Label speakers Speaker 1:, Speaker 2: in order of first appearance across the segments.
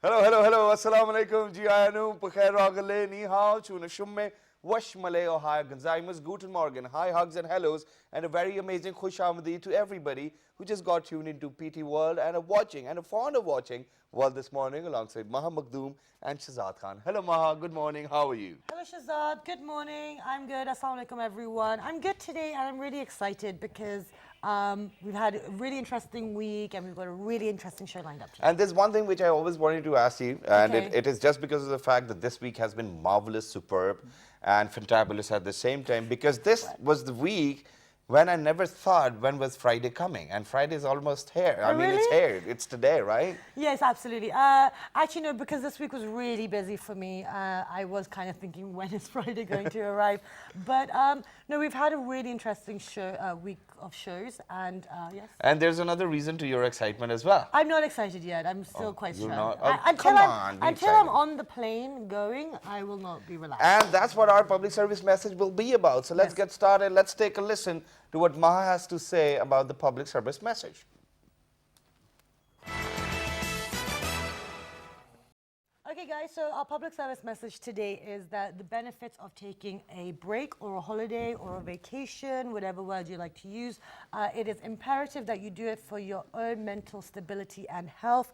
Speaker 1: Hello, hello, hello. Assalamu alaikum. Ji ayanu. Pakhair ragale ni hao. Chuna shumme. Wash malay ohio. Gonzaimus. Guten Morgen. Hi, hugs and hellos. And a very amazing khush amadi to everybody who just got tuned into PT World and are watching and are fond of watching World this morning alongside Maha Makhdoom and Shazad Khan. Hello, Maha. Good morning. How are you?
Speaker 2: Hello Shazad, good morning. I'm good. Assalamu alaikum everyone. I'm good today and I'm really excited because we've had a really interesting week and we've got a really interesting show lined up today.
Speaker 1: And there's one thing which I always wanted to ask you, and
Speaker 2: Okay.
Speaker 1: it is just because of the fact that this week has been marvelous, superb, and fantabulous at the same time, because this was the week when I never thought when was Friday coming, and Friday is almost here. I mean, it's
Speaker 2: really?
Speaker 1: here. It's today, right?
Speaker 2: Yes, absolutely. Actually, no, because this week was really busy for me. I was kind of thinking, when is Friday going to arrive? But no, we've had a really interesting week of shows, and yes.
Speaker 1: And there's another reason to your excitement as well.
Speaker 2: I'm not excited yet. I'm still quite
Speaker 1: you're
Speaker 2: stressed.
Speaker 1: not? Oh, come on, be
Speaker 2: until I'm
Speaker 1: excited.
Speaker 2: on the plane going, I will not be relaxed.
Speaker 1: And that's what our public service message will be about. So let's
Speaker 2: Yes.
Speaker 1: get started. Let's take a listen to what Maha has to say about the public service message.
Speaker 2: Okay guys, so our public service message today is that the benefits of taking a break or a holiday or a vacation, whatever word you like to use, it is imperative that you do it for your own mental stability and health.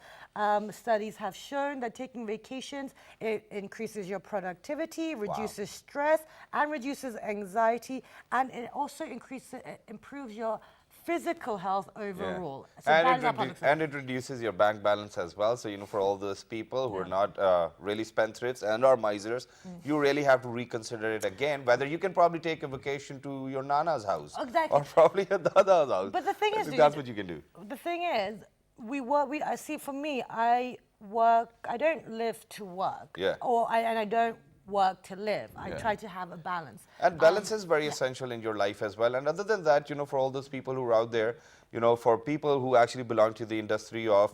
Speaker 2: Studies have shown that taking vacations, it increases your productivity, reduces stress and reduces anxiety, and it also improves your physical health overall. So that is our public service.
Speaker 1: And it reduces your bank balance as well. So, for all those people who are not really spendthrifts and or misers, you really have to reconsider it again, whether you can probably take a vacation to your Nana's house.
Speaker 2: Exactly.
Speaker 1: Or probably your Dada's house.
Speaker 2: But the thing
Speaker 1: I
Speaker 2: is,
Speaker 1: think that's what you can do.
Speaker 2: The thing is, I see for me, I work, I don't live to work.
Speaker 1: Yeah.
Speaker 2: And I don't work to live. I try to have a balance.
Speaker 1: And balance is very essential in your life as well. And other than that, for all those people who are out there, for people who actually belong to the industry of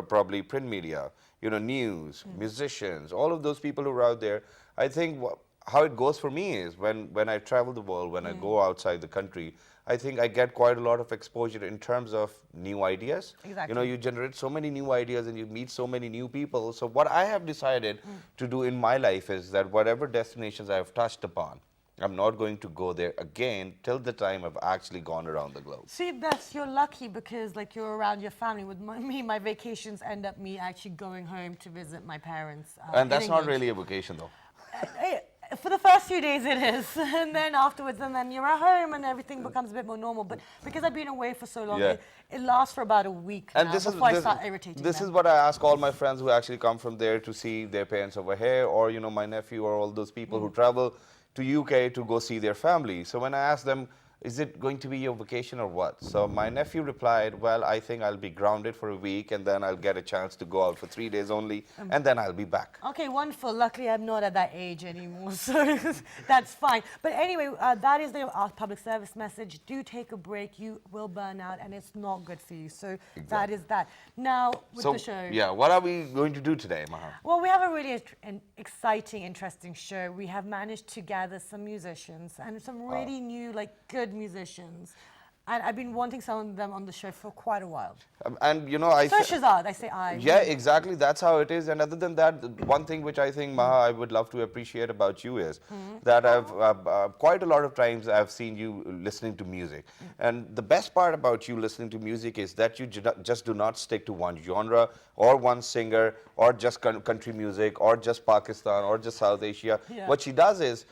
Speaker 1: probably print media, news, musicians, all of those people who are out there, I think how it goes for me is when I travel the world, when I go outside the country, I think I get quite a lot of exposure in terms of new ideas.
Speaker 2: Exactly.
Speaker 1: You generate so many new ideas and you meet so many new people. So what I have decided to do in my life is that whatever destinations I have touched upon, I'm not going to go there again till the time I've actually gone around the globe.
Speaker 2: See, you're lucky because you're around your family. With me, my vacations end up me actually going home to visit my parents.
Speaker 1: And that's
Speaker 2: in
Speaker 1: not
Speaker 2: England.
Speaker 1: really a vacation though.
Speaker 2: For the first few days it is, and then afterwards, and then you're at home and everything becomes a bit more normal. But because I've been away for so long,
Speaker 1: Yeah.
Speaker 2: it lasts for about a week
Speaker 1: And
Speaker 2: now
Speaker 1: this
Speaker 2: before I
Speaker 1: is
Speaker 2: start irritating
Speaker 1: this
Speaker 2: them.
Speaker 1: is what I ask all my friends who actually come from there to see their parents over here, or my nephew, or all those people who travel to UK to go see their family. So when I ask them, is it going to be your vacation or what? So my nephew replied, well, I think I'll be grounded for a week and then I'll get a chance to go out for 3 days only and then I'll be back.
Speaker 2: Okay, wonderful. Luckily, I'm not at that age anymore, so that's fine. But anyway, that is our public service message. Do take a break. You will burn out, and it's not good for you. So that is that. Now, with the show.
Speaker 1: Yeah, what are we going to do today, Maha?
Speaker 2: Well, we have a really exciting, interesting show. We have managed to gather some musicians and some really new, good musicians. And I've been wanting some of them on the show for quite a while.
Speaker 1: And
Speaker 2: So Shazad, I say I.
Speaker 1: Yeah, exactly. That's how it is. And other than that, one thing which I think, Maha, I would love to appreciate about you is that I've quite a lot of times I've seen you listening to music. And the best part about you listening to music is that you just do not stick to one genre or one singer or just country music or just Pakistan or just South Asia.
Speaker 2: Yeah.
Speaker 1: What she does is,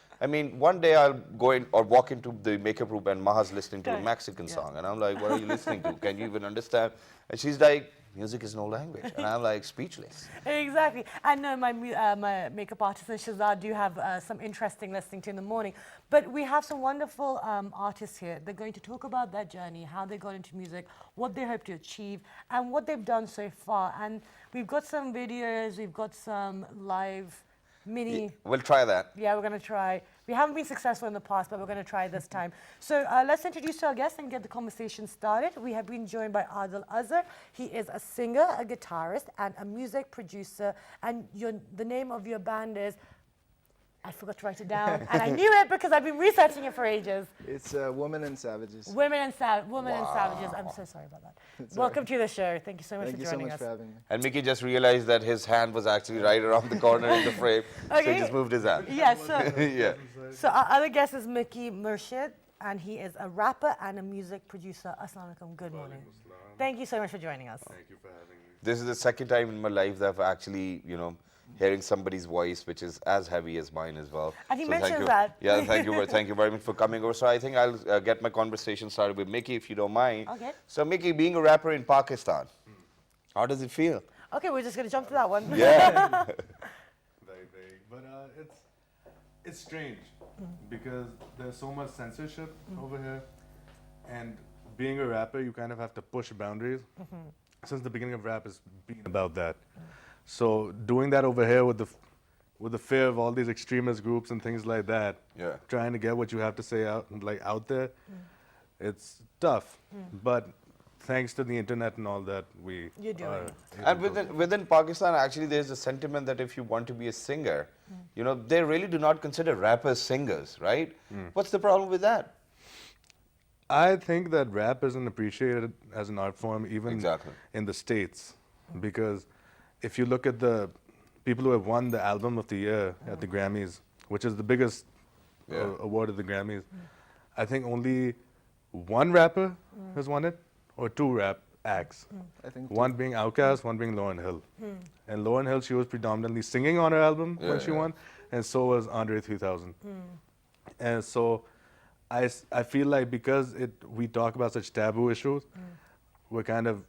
Speaker 1: one day I'll go in or walk into the makeup room and Maha's listening to a Mexican song. And I'm like, what are you listening to? Can you even understand? And she's like, music is no language. And I'm like, speechless.
Speaker 2: Exactly. I know my makeup artist and Shazad do have some interesting listening to in the morning. But we have some wonderful artists here. They're going to talk about their journey, how they got into music, what they hope to achieve, and what they've done so far. And we've got some videos, we've got some live mini.
Speaker 1: We'll try that.
Speaker 2: Yeah, we're going to try. We haven't been successful in the past, but we're going to try this time. So let's introduce our guest and get the conversation started. We have been joined by Adil Azhar. He is a singer, a guitarist, and a music producer. And the name of your band is I forgot to write it down, and I knew it because I've been researching it for ages.
Speaker 3: It's Women and Savages.
Speaker 2: Women and Savages. I'm so sorry about that. Welcome to the show. Thank you so much
Speaker 3: Thank
Speaker 2: for
Speaker 3: you so
Speaker 2: joining
Speaker 3: much
Speaker 2: us.
Speaker 3: for having me.
Speaker 1: And Mickey just realized that his hand was actually right around the corner in the frame, so
Speaker 2: Okay.
Speaker 1: he just moved his hand.
Speaker 2: Yeah, so,
Speaker 1: Yeah.
Speaker 2: so our other guest is Mickey Murshid, and he is a rapper and a music producer. Assalamu alaikum. Good morning. Thank you so much for joining us.
Speaker 4: Thank you for having me.
Speaker 1: This is the second time in my life that I've actually, hearing somebody's voice, which is as heavy as mine as well.
Speaker 2: And he
Speaker 1: So thank
Speaker 2: mentions
Speaker 1: you.
Speaker 2: that.
Speaker 1: Yeah, thank you very much for coming over. So I think I'll get my conversation started with Mickey, if you don't mind.
Speaker 2: Okay.
Speaker 1: So Mickey, being a rapper in Pakistan, how does it feel?
Speaker 2: Okay, we're just going to jump to that one.
Speaker 1: Yeah.
Speaker 4: Very vague, but it's strange because there's so much censorship over here, and being a rapper, you kind of have to push boundaries. Since the beginning of rap has been about that, so doing that over here with the fear of all these extremist groups and things like that,
Speaker 1: Yeah.
Speaker 4: trying to get what you have to say out there, it's tough. But thanks to the internet and all that,
Speaker 2: You're doing
Speaker 4: are
Speaker 2: it.
Speaker 4: able
Speaker 1: And
Speaker 4: to-
Speaker 1: within Pakistan, actually, there's a sentiment that if you want to be a singer, they really do not consider rappers singers, right? What's the problem with that?
Speaker 4: I think that rap isn't appreciated as an art form even
Speaker 1: Exactly.
Speaker 4: in the States, because if you look at the people who have won the Album of the Year at the Grammys, which is the biggest
Speaker 1: Yeah.
Speaker 4: award of the Grammys, I think only one rapper has won it, or two rap acts.
Speaker 3: I think
Speaker 4: One being Outkast, one being Lauryn Hill. And Lauryn Hill, she was predominantly singing on her album when she
Speaker 1: Yeah.
Speaker 4: won, and so was Andre 3000. And so I feel like because we talk about such taboo issues, we're kind of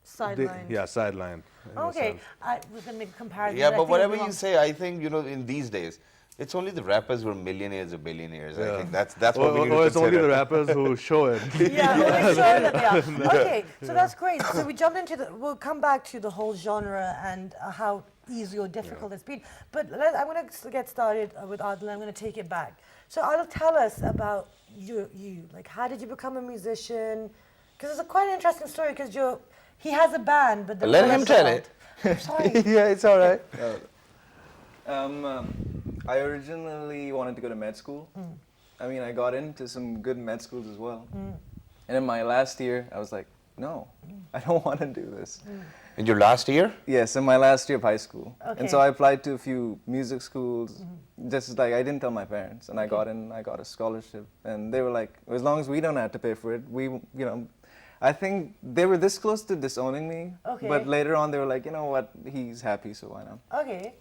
Speaker 2: Sidelined.
Speaker 4: sidelined. in a
Speaker 2: Okay,
Speaker 4: sense.
Speaker 2: I was going to make a comparison.
Speaker 1: Yeah,
Speaker 2: I
Speaker 1: but
Speaker 2: think
Speaker 1: whatever
Speaker 2: it's
Speaker 1: you say, I think, in these days, it's only the rappers who are millionaires or billionaires. I
Speaker 4: Yeah.
Speaker 1: think that's what we need
Speaker 4: Or
Speaker 1: to
Speaker 4: it's only
Speaker 1: consider.
Speaker 4: the rappers who show it.
Speaker 2: Yeah, only sure that they are. Okay, so that's great. So we jumped into we'll come back to the whole genre and how easy or difficult it's been. But I'm going to get started with Adil. I'm going to take it back. So Adil, tell us about you. Like, how did you become a musician? Because it's a quite an interesting story because he has a band, but
Speaker 1: Let him tell it.
Speaker 2: I'm sorry.
Speaker 1: Yeah, it's all right.
Speaker 3: I originally wanted to go to med school. I mean, I got into some good med schools as well. And in my last year, I was like, no, I don't want to do this.
Speaker 1: In your last year?
Speaker 3: Yes, in my last year of high school. And so
Speaker 2: Okay.
Speaker 3: I applied to a few music schools. Just like I didn't tell my parents, and I got in. I got a scholarship, and they were like, as long as we don't have to pay for it, I think they were this close to disowning me.
Speaker 2: Okay.
Speaker 3: But later on, they were like, you know what, he's happy, so why not?
Speaker 2: Okay.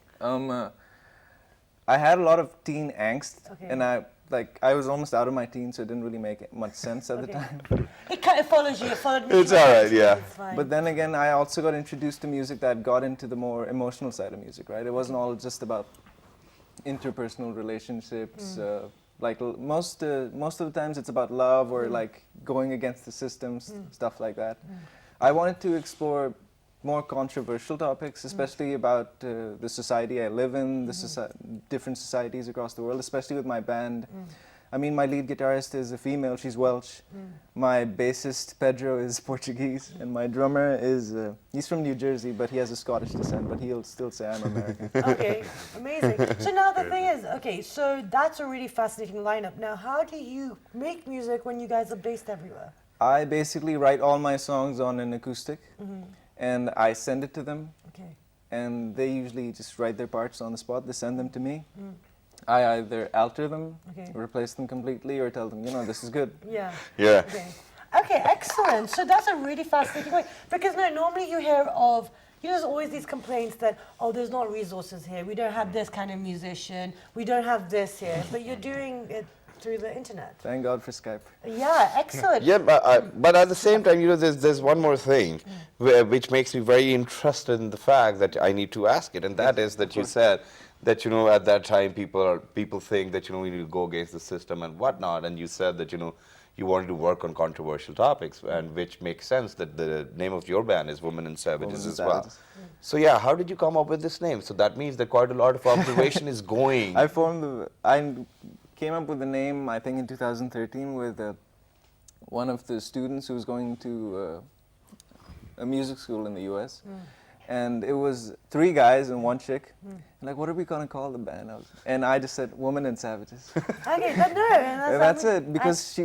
Speaker 3: I had a lot of teen angst,
Speaker 2: Okay.
Speaker 3: and I was almost out of my teens, so it didn't really make much sense at the
Speaker 2: Okay.
Speaker 3: time.
Speaker 2: It kind of follows you. It followed me.
Speaker 1: It's all right, yeah.
Speaker 2: It's fine.
Speaker 3: But then again, I also got introduced to music that got into the more emotional side of music, right? It wasn't all just about interpersonal relationships. Most of the times, it's about love or like going against the systems, stuff like that. I wanted to explore more controversial topics, especially about the society I live in, different societies across the world, especially with my band. I mean, my lead guitarist is a female, she's Welsh. My bassist, Pedro, is Portuguese. And my drummer is, he's from New Jersey, but he has a Scottish descent, but he'll still say I'm American.
Speaker 2: Okay, amazing. So now the thing is, okay, so that's a really fascinating lineup. Now, how do you make music when you guys are based everywhere?
Speaker 3: I basically write all my songs on an acoustic, and I send it to them,
Speaker 2: Okay.
Speaker 3: and they usually just write their parts on the spot. They send them to me. I either alter them,
Speaker 2: Okay.
Speaker 3: replace them completely, or tell them, this is good.
Speaker 2: Yeah.
Speaker 1: Yeah.
Speaker 2: Okay. Okay, excellent. So that's a really fascinating way. Because no, normally you hear of, there's always these complaints that, oh, there's not resources here. We don't have this kind of musician. We don't have this here. But you're doing it through the internet.
Speaker 3: Thank God for Skype.
Speaker 2: Yeah, excellent.
Speaker 1: Yeah, but at the same time, there's one more thing which makes me very interested in the fact that I need to ask it, and that is that you said that at that time people think that we need to go against the system and whatnot, and you said that you wanted to work on controversial topics, and which makes sense that the name of your band is Women and Savages
Speaker 3: Women and
Speaker 1: as well.
Speaker 3: Savages.
Speaker 1: So yeah, how did you come up with this name? So that means that quite a lot of observation is going.
Speaker 3: I came up with the name, I think, in 2013 with one of the students who was going to a music school in the US. and it was 3 guys and 1 chick. Like, what are we gonna call the band? And I just said Woman and Savages.
Speaker 2: Okay, but no,
Speaker 3: And that's it, because she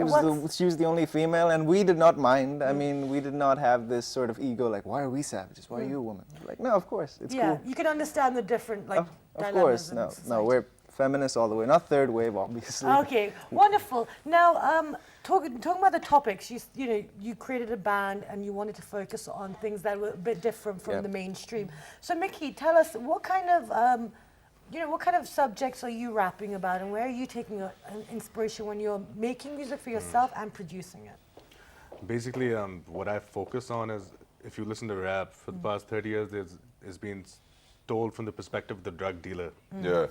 Speaker 3: was the only female, and we did not mind. I mean, we did not have this sort of ego, like, why are we savages? Why are you a woman? Like, no, of course, it's
Speaker 2: yeah,
Speaker 3: cool.
Speaker 2: you can understand the different like
Speaker 3: Of
Speaker 2: dilemmas
Speaker 3: course,
Speaker 2: in
Speaker 3: no,
Speaker 2: society.
Speaker 3: we're feminists all the way, not third wave, obviously.
Speaker 2: Okay, wonderful. Now, talking about the topics, you created a band and you wanted to focus on things that were a bit different from
Speaker 3: Yep.
Speaker 2: the mainstream. So, Mickey, tell us what kind of subjects are you rapping about, and where are you taking an inspiration when you're making music for yourself and producing it?
Speaker 4: Basically, what I focus on is, if you listen to rap for the past 30 years, it's been told from the perspective of the drug dealer.
Speaker 1: Yeah.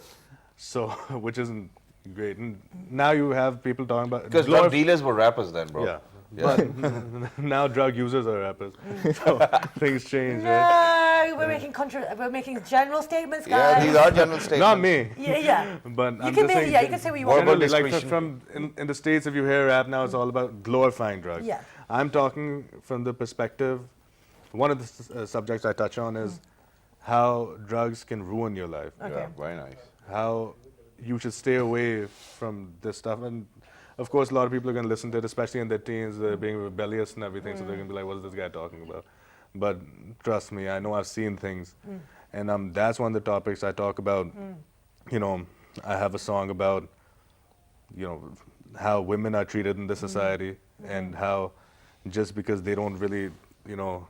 Speaker 4: So, which isn't great. And now you have people talking about
Speaker 1: Because drug dealers were rappers then, bro.
Speaker 4: Yeah. But now drug users are rappers. So things change, right?
Speaker 2: No, we're making general statements,
Speaker 1: Yeah,
Speaker 2: guys.
Speaker 1: these are general statements.
Speaker 4: Not me.
Speaker 2: Yeah.
Speaker 4: But
Speaker 2: You
Speaker 4: I'm
Speaker 2: can
Speaker 4: just saying,
Speaker 2: you can say what you want.
Speaker 1: Verbal
Speaker 4: generally, like
Speaker 1: discretion.
Speaker 4: in the States, if you hear rap now, it's all about glorifying drugs.
Speaker 2: Yeah.
Speaker 4: I'm talking from the perspective, one of the subjects I touch on is how drugs can ruin your life.
Speaker 1: Yeah, very nice.
Speaker 4: How you should stay away from this stuff. And of course, a lot of people are going to listen to it, especially in their teens. They're being rebellious and everything, so they're going to be like, what is this guy talking about? But trust me, I know I've seen things. And that's one of the topics I talk about. You know, I have a song about, you know, how women are treated in this society and how just because they don't really, you know,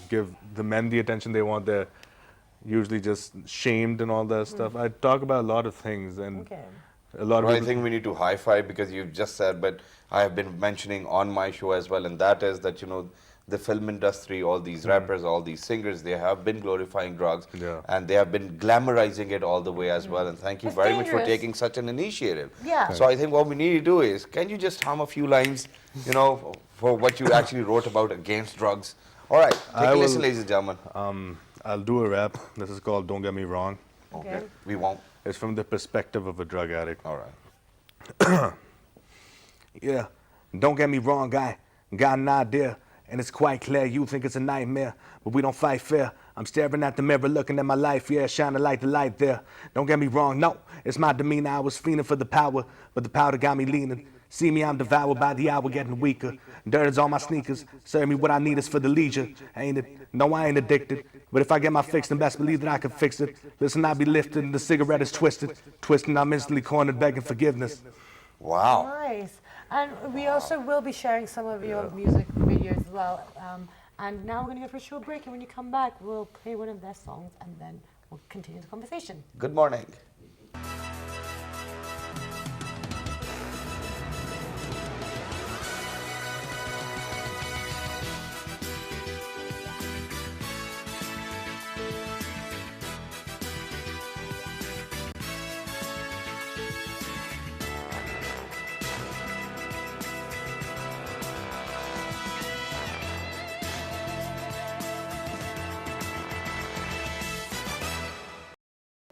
Speaker 4: give the men the attention they want, they're usually just shamed and all that stuff. I talk about a lot of things, and
Speaker 2: Okay.
Speaker 4: a lot of
Speaker 1: Well, I
Speaker 4: people
Speaker 1: think we need to high five because you've just said, but I have been mentioning on my show as well, and that is that, you know, the film industry, all these rappers, all these singers, they have been glorifying drugs,
Speaker 4: Yeah.
Speaker 1: and they have been glamorizing it all the way as well. And thank you
Speaker 2: It's
Speaker 1: very much for
Speaker 2: dangerous.
Speaker 1: taking such an initiative.
Speaker 2: Yeah.
Speaker 1: So I think what we need to do is, can you just hum a few lines, you know, for what you actually wrote about against drugs? All right, take
Speaker 4: I
Speaker 1: a listen,
Speaker 4: will-
Speaker 1: ladies and gentlemen.
Speaker 4: I'll do a rap. This is called Don't Get Me Wrong.
Speaker 2: Okay.
Speaker 1: We won't.
Speaker 4: It's from the perspective of a drug addict.
Speaker 1: All right.
Speaker 4: Yeah, don't get me wrong, I got an idea, and it's quite clear you think it's a nightmare, but we don't fight fair. I'm staring at the mirror, looking at my life, yeah, shining like the light there. Don't get me wrong, no, it's my demeanor. I was fiending for the power, but the powder got me leaning. See me, I'm devoured by the hour, getting weaker. Dirt is on my sneakers, serve me what I need is for the leisure, ain't it? No, I ain't addicted, but if I get my fix, then best believe that I can fix it. Listen, I be lifted, and the cigarette is twisted. Twisting, I'm instantly cornered, begging forgiveness.
Speaker 1: Wow.
Speaker 2: Nice. And we also will be sharing some of your music videos as well. And now we're going to go for a short break, and when you come back, we'll play one of their songs, and then we'll continue the conversation.
Speaker 1: Good morning.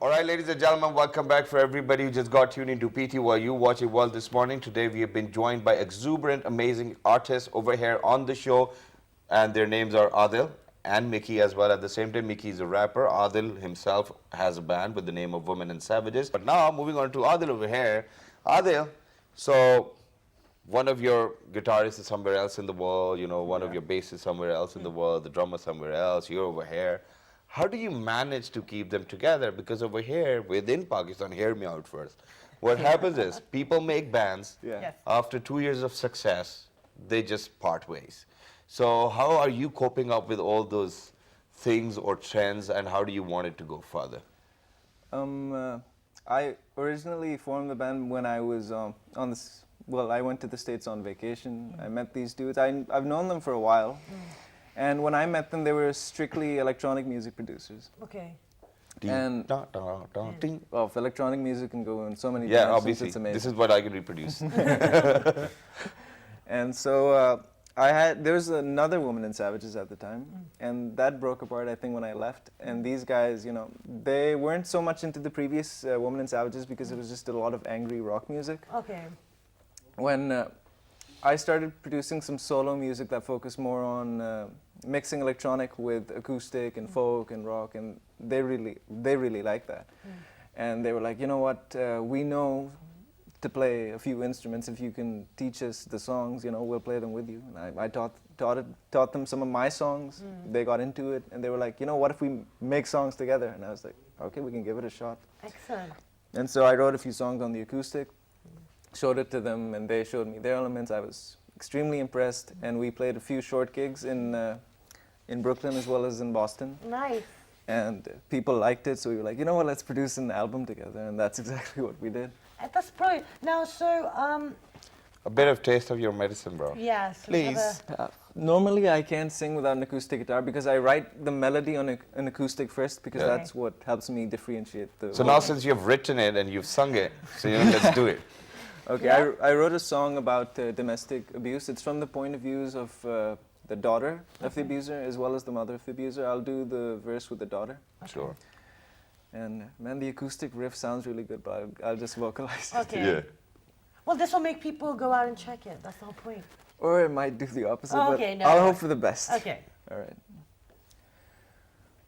Speaker 1: All right, ladies and gentlemen, welcome back for everybody who just got tuned into PTYU Watching World this morning. Today we have been joined by exuberant, amazing artists over here on the show, and their names are Adil and Mickey as well. At the same time, Mickey is a rapper. Adil himself has a band with the name of Women and Savages. But now, moving on to Adil over here. Adil, so one of your guitarists is somewhere else in the world, you know, one of your bassists somewhere else in the world, the drummer somewhere else, you're over here. How do you manage to keep them together? Because over here, within Pakistan, hear me out first. What happens is, people make bands.
Speaker 3: Yeah.
Speaker 2: Yes.
Speaker 1: After 2 years of success, they just part ways. So how are you coping up with all those things or trends, and how do you want it to go further?
Speaker 3: I originally formed the band when I was on this. Well, I went to the States on vacation. I met these dudes. I've known them for a while. And when I met them, they were strictly electronic music producers.
Speaker 2: Okay.
Speaker 3: And-
Speaker 1: Da, da, da, ding.
Speaker 3: Well, if electronic music can go in so many
Speaker 1: Yeah,
Speaker 3: directions,
Speaker 1: obviously.
Speaker 3: it's amazing.
Speaker 1: This is what I can reproduce.
Speaker 3: And so there was another Woman in Savages at the time, and that broke apart, I think, when I left. And these guys, you know, they weren't so much into the previous Woman in Savages because it was just a lot of angry rock music.
Speaker 2: Okay.
Speaker 3: When I started producing some solo music that focused more on mixing electronic with acoustic and folk and rock, and they really liked that. And they were like, you know what, we know to play a few instruments. If you can teach us the songs, you know, we'll play them with you. And I taught them some of my songs. They got into it, and they were like, you know, what if we make songs together? And I was like, okay, we can give it a shot.
Speaker 2: Excellent.
Speaker 3: And so I wrote a few songs on the acoustic, showed it to them, and they showed me their elements. I was extremely impressed, and we played a few short gigs in Brooklyn as well as in Boston.
Speaker 2: Nice.
Speaker 3: And people liked it, so we were like, you know what, let's produce an album together, and that's exactly what we did.
Speaker 2: That's brilliant. Now, so,
Speaker 1: A bit of taste of your medicine, bro.
Speaker 2: yes.
Speaker 1: Please.
Speaker 3: Normally I can't sing without an acoustic guitar because I write the melody on an acoustic first because
Speaker 1: Yeah.
Speaker 3: that's what helps me differentiate the
Speaker 1: So now since you've written it and you've sung it, so you know, let's do it.
Speaker 3: Okay,
Speaker 2: Yeah.
Speaker 3: I wrote a song about domestic abuse. It's from the point of views of the daughter of the abuser as well as the mother of the abuser. I'll do the verse with the daughter.
Speaker 1: Sure.
Speaker 3: And man, the acoustic riff sounds really good, but I'll just vocalize it.
Speaker 2: Okay.
Speaker 1: Yeah.
Speaker 2: Well, this will make people go out and check it. That's the whole point.
Speaker 3: Or it might do the opposite,
Speaker 2: Oh,
Speaker 3: but
Speaker 2: okay, no,
Speaker 3: I'll
Speaker 2: no.
Speaker 3: hope for the best.
Speaker 2: Okay.
Speaker 3: All right.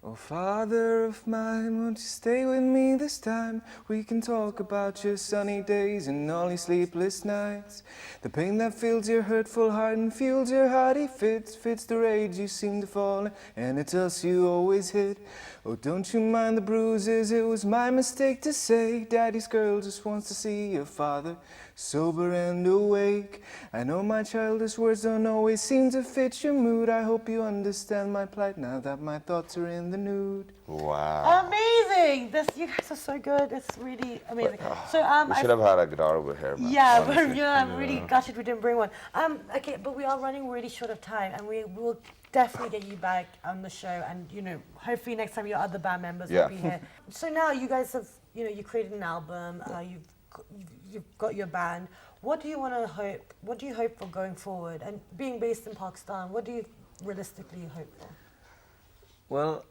Speaker 3: Oh, Father of mine, won't you stay with me this time? We can talk about your sunny days and all your sleepless nights. The pain that fills your hurtful heart and fuels your hearty fits the rage you seem to fall in, and it's us you always hit. Oh, don't you mind the bruises, it was my mistake to say. Daddy's girl just wants to see your father sober and awake. I know my childish words don't always seem to fit your mood. I hope you understand my plight now that my thoughts are in the nude.
Speaker 1: Wow.
Speaker 2: Amazing! You guys are so good. It's really amazing. So,
Speaker 1: We should have had a guitar over here, man.
Speaker 2: yeah,
Speaker 1: honestly.
Speaker 2: I'm really gutted we didn't bring one. Okay, but we are running really short of time, and we will definitely get you back on the show, and you know, hopefully next time your other band members
Speaker 1: Yeah.
Speaker 2: will be here. So now you guys have, you know, you created an album. You've got your band. What do you want to hope? What do you hope for going forward? And being based in Pakistan, what do you realistically hope for?
Speaker 3: Well,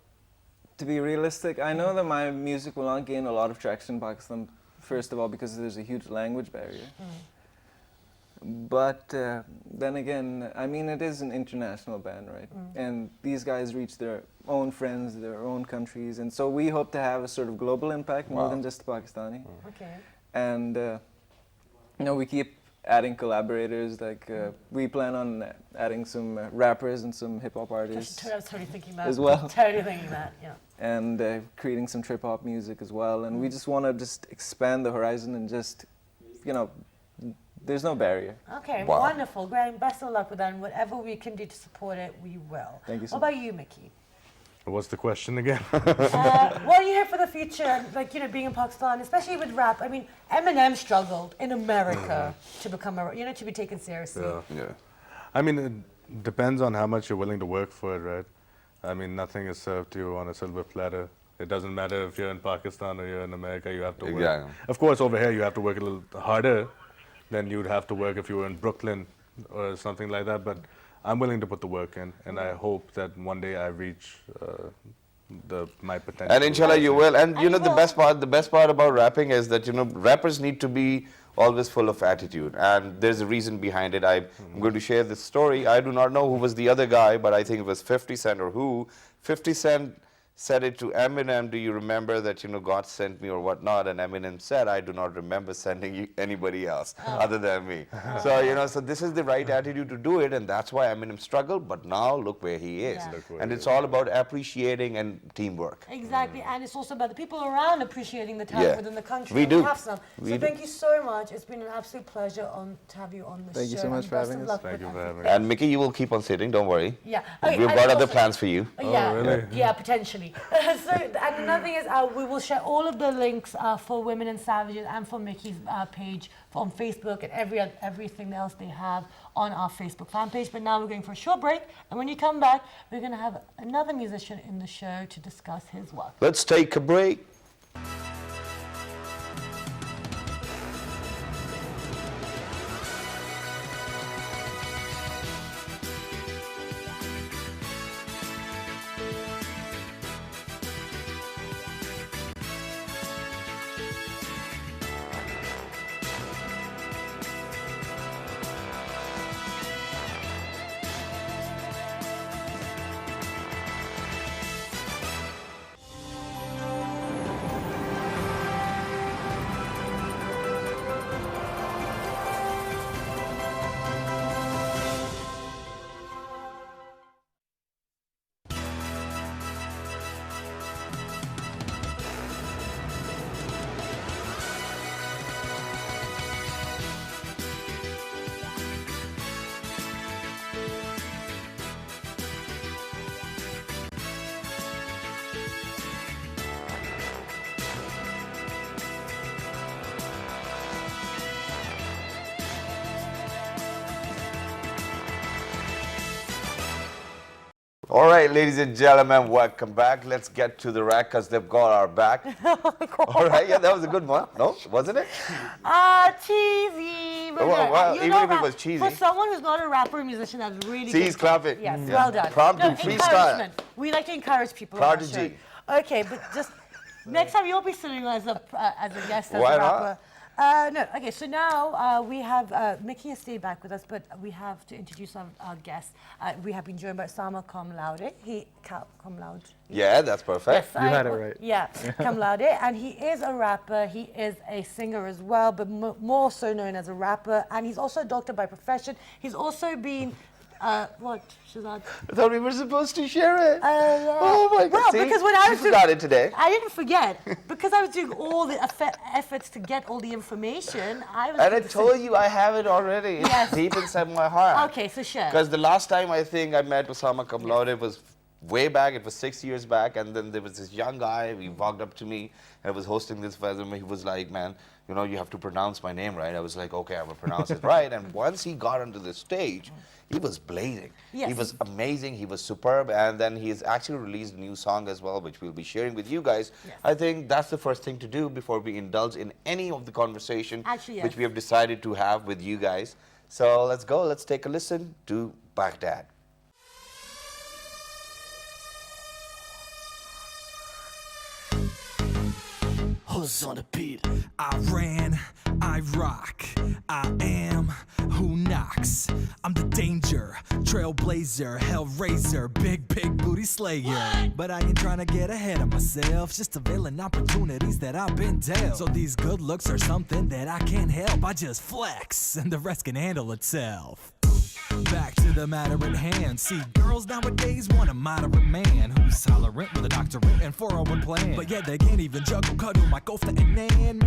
Speaker 3: to be realistic, I know that my music will not gain a lot of traction in Pakistan, first of all, because there's a huge language barrier. But then again, I mean, it is an international band, right? And these guys reach their own friends, their own countries, and so we hope to have a sort of global impact more
Speaker 1: Wow.
Speaker 3: than just Pakistani.
Speaker 2: Okay.
Speaker 3: And you know, we keep adding collaborators. Like we plan on adding some rappers and some hip hop artists,
Speaker 2: I was totally thinking that.
Speaker 3: As well.
Speaker 2: Totally thinking that. Yeah.
Speaker 3: and creating some trip hop music as well. And we just want to just expand the horizon and just, you know, there's no barrier.
Speaker 2: Okay,
Speaker 1: Wow.
Speaker 2: wonderful. Great. Best of luck with that. And whatever we can do to support it, we will.
Speaker 3: Thank you so
Speaker 2: What about you, Mickey?
Speaker 4: What's the question again?
Speaker 2: What do you hope for the future? Like, you know, being in Pakistan, especially with rap. I mean, Eminem struggled in America to become a, you know, to be taken seriously.
Speaker 4: Yeah.
Speaker 1: Yeah.
Speaker 4: I mean, it depends on how much you're willing to work for it, right? I mean, nothing is served to you on a silver platter. It doesn't matter if you're in Pakistan or you're in America, you have to work.
Speaker 1: Exactly.
Speaker 4: Of course, over here, you have to work a little harder than you'd have to work if you were in Brooklyn or something like that. But I'm willing to put the work in, and I hope that one day I reach my potential.
Speaker 1: And inshallah you will. And you
Speaker 2: And
Speaker 1: know,
Speaker 2: you
Speaker 1: the best part about rapping is that, you know, rappers need to be always full of attitude. And there's a reason behind it. I'm going to share this story. I do not know who was the other guy, but I think it was 50 Cent or who. 50 Cent said it to Eminem, do you remember that, you know, God sent me or whatnot? And Eminem said, I do not remember sending you anybody else other than me. So, you know, so this is the right attitude to do it, and that's why Eminem struggled, but now look where he is.
Speaker 2: Yeah.
Speaker 4: Look where
Speaker 1: And
Speaker 4: he
Speaker 1: it's
Speaker 4: is.
Speaker 1: all about appreciating and teamwork.
Speaker 2: Exactly, and it's also about the people around appreciating the talent
Speaker 1: Yeah.
Speaker 2: within the country.
Speaker 1: We
Speaker 2: and
Speaker 1: do.
Speaker 2: have some.
Speaker 1: We
Speaker 2: So
Speaker 1: do.
Speaker 2: thank you so much. It's been an absolute pleasure to have you on the show.
Speaker 3: Thank you so much
Speaker 2: and
Speaker 3: for
Speaker 2: best
Speaker 3: having
Speaker 2: of
Speaker 3: us.
Speaker 2: luck
Speaker 4: Thank
Speaker 2: with
Speaker 4: you for
Speaker 2: everything.
Speaker 4: having us.
Speaker 1: And Mickey, you will keep on sitting, don't worry.
Speaker 2: Yeah.
Speaker 1: We've
Speaker 2: and
Speaker 1: got other
Speaker 2: also-
Speaker 1: plans for you.
Speaker 2: Yeah,
Speaker 4: really?
Speaker 2: yeah, potentially. So, and another thing is, we will share all of the links for Women and Savages and for Mickey's page on Facebook and everything else they have on our Facebook fan page. But now we're going for a short break, and when you come back, we're going to have another musician in the show to discuss his work.
Speaker 1: Let's take a break. All right, ladies and gentlemen, welcome back. Let's get to the rack because they've got our back. All right, yeah, that was a good one. No, wasn't it?
Speaker 2: Cheesy. But
Speaker 1: Well,
Speaker 2: you
Speaker 1: even
Speaker 2: know
Speaker 1: if it
Speaker 2: that
Speaker 1: was cheesy.
Speaker 2: For someone who's not a rapper or musician, that's really
Speaker 1: See,
Speaker 2: good.
Speaker 1: he's clapping.
Speaker 2: Yes,
Speaker 1: Yeah.
Speaker 2: well done.
Speaker 1: Prompt
Speaker 2: No,
Speaker 1: and freestyle.
Speaker 2: encouragement. We like to encourage people. on our
Speaker 1: Prodigy.
Speaker 2: show. Okay, but just next time you'll be sitting as a guest as
Speaker 1: Why
Speaker 2: a
Speaker 1: not?
Speaker 2: rapper. No, okay, so now we have, Mickey has stayed back with us, but we have to introduce our guest. We have been joined by Sama Cum Laude. Cum Laude.
Speaker 1: Yeah, that's perfect.
Speaker 2: Yes,
Speaker 3: You had it right.
Speaker 2: Yeah, Cum Laude, and he is a rapper. He is a singer as well, but more so known as a rapper. And he's also a doctor by profession. He's also been, what, Shazad?
Speaker 1: I thought we were supposed to share it.
Speaker 2: Yeah.
Speaker 1: Oh my God!
Speaker 2: Well,
Speaker 1: See,
Speaker 2: because when I was
Speaker 1: you forgot it today.
Speaker 2: I didn't forget because I was doing all the efforts to get all the information. I was.
Speaker 1: And I
Speaker 2: doing the
Speaker 1: told you I have it already. It's
Speaker 2: Yes.
Speaker 1: deep inside my heart.
Speaker 2: Okay, so share.
Speaker 1: Because the last time I think I met Osama Cum Laude was way back. It was 6 years back. And then there was this young guy. He walked up to me and I was hosting this festival. He was like, man, you know, you have to pronounce my name right. I was like, okay, I'm going to pronounce it right. And once he got onto the stage, he was blazing.
Speaker 2: Yes.
Speaker 1: He was amazing. He was superb. And then he's actually released a new song as well, which we'll be sharing with you guys.
Speaker 2: Yes.
Speaker 1: I think that's the first thing to do before we indulge in any of the conversation
Speaker 2: Actually,
Speaker 1: which
Speaker 2: yes.
Speaker 1: we have decided to have with you guys. So let's go. Let's take a listen to Baghdad.
Speaker 5: Who's on the beat? I ran, I rock, I am who knocks. I'm the danger, trailblazer, hellraiser, big booty slayer. But I ain't trying to get ahead of myself, just availing opportunities that I've been dealt. So these good looks are something that I can't help, I just flex and the rest can handle itself. Back to the matter at hand. See, girls nowadays want a moderate man who's tolerant with a doctorate and 401 plan. But yet they can't even juggle, cuddle my kofta and man.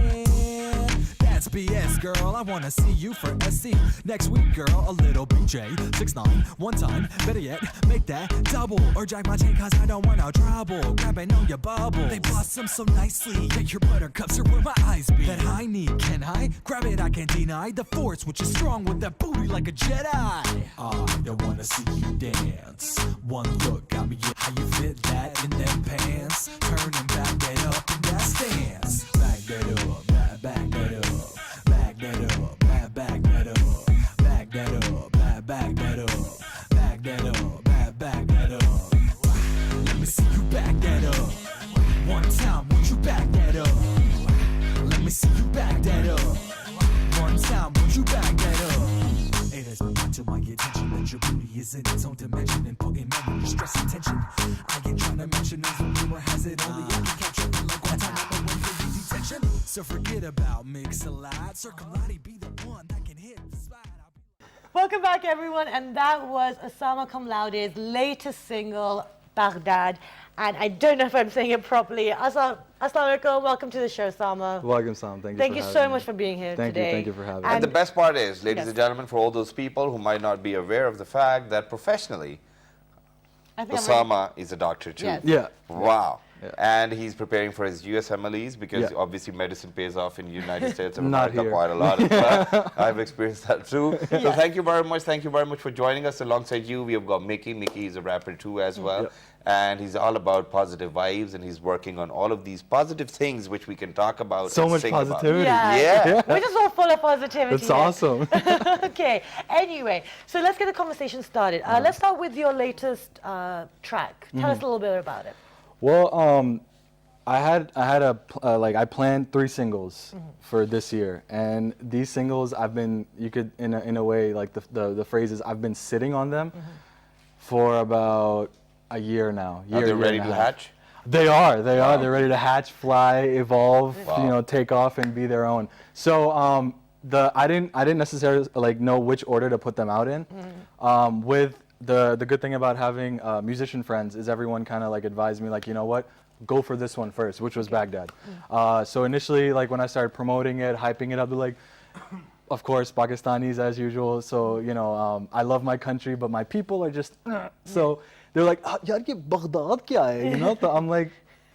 Speaker 5: That's BS, girl. I wanna see you for SC. Next week, girl, a little BJ. 6'9", one time. Better yet, make that double. Or jack my chain, cause I don't want no trouble. Grabbing on your bubble. They blossom so nicely. Yeah, your buttercups are where my eyes be. That I need, can I? Grab it, I can't deny. The force, which is strong with that booty like a Jedi. I wanna see you dance. One look got me in. How you fit that in them pants? Turn and back that up in that stance. Back that up, back that up. Back that up, back that up. Back that up, back that up. Back that up, back that up. Let me see you back that up. One time, won't you back that up? Let me see you back that up. One time, won't you back that up? It has been brought to my attention that your booty is in its own dimension and putting memory, stress, and tension. I ain't trying to mention as a rumor has it only I can capture it like one time I'm away from detention. So forget about mix-a-lot. Circumlati be the one that can hit the spot.
Speaker 2: Welcome back, everyone, and that was Osama Cum Laude's latest single, Baghdad. And I don't know if I'm saying it properly. Assalamu alaikum, welcome to the show, Sama.
Speaker 3: Welcome, Sam. Thank you.
Speaker 2: Thank
Speaker 3: for
Speaker 2: you
Speaker 3: having
Speaker 2: so
Speaker 3: me.
Speaker 2: much for being here
Speaker 3: Thank
Speaker 2: today.
Speaker 3: you. Thank you for having me.
Speaker 1: And the best part is, ladies
Speaker 2: Yes.
Speaker 1: and gentlemen, for all those people who might not be aware of the fact that professionally,
Speaker 2: I think I'm ready.
Speaker 1: Osama is a doctor too.
Speaker 2: Yes.
Speaker 3: Yeah.
Speaker 1: Wow.
Speaker 3: Yeah.
Speaker 1: And he's preparing for his USMLEs because
Speaker 3: Yeah.
Speaker 1: obviously medicine pays off in the United States of
Speaker 3: Not
Speaker 1: America
Speaker 3: here.
Speaker 1: quite a lot as well. I've experienced that too. So thank you very much. Thank you very much for joining us. Alongside you, we have got Mickey. Mickey is a rapper too as well.
Speaker 3: Yep.
Speaker 1: And he's all about positive vibes and he's working on all of these positive things which we can talk about.
Speaker 3: So
Speaker 1: and
Speaker 3: much
Speaker 1: sing about.
Speaker 3: positivity.
Speaker 1: Yeah.
Speaker 2: We're just all full of positivity.
Speaker 3: That's
Speaker 2: here.
Speaker 3: awesome.
Speaker 2: Okay, anyway, so let's get the conversation started. Let's start with your latest track. Tell us a little bit about it.
Speaker 3: Well, I planned 3 singles for this year, and these singles I've been, you could in a way, like the phrase is I've been sitting on them for about a year now.
Speaker 1: Are they
Speaker 3: year
Speaker 1: ready
Speaker 3: and
Speaker 1: to
Speaker 3: a half.
Speaker 1: hatch?
Speaker 3: They are. They're ready to hatch, fly, evolve,
Speaker 1: Wow.
Speaker 3: take off and be their own. So I didn't necessarily know which order to put them out in. With the good thing about having musician friends is everyone kind of advised me you know what, go for this one first, which was Baghdad. So initially when I started promoting it, hyping it up, they're like, of course, Pakistanis as usual. So I love my country, but my people are just so they're like, yaar ye Baghdad kya hai? So I'm like,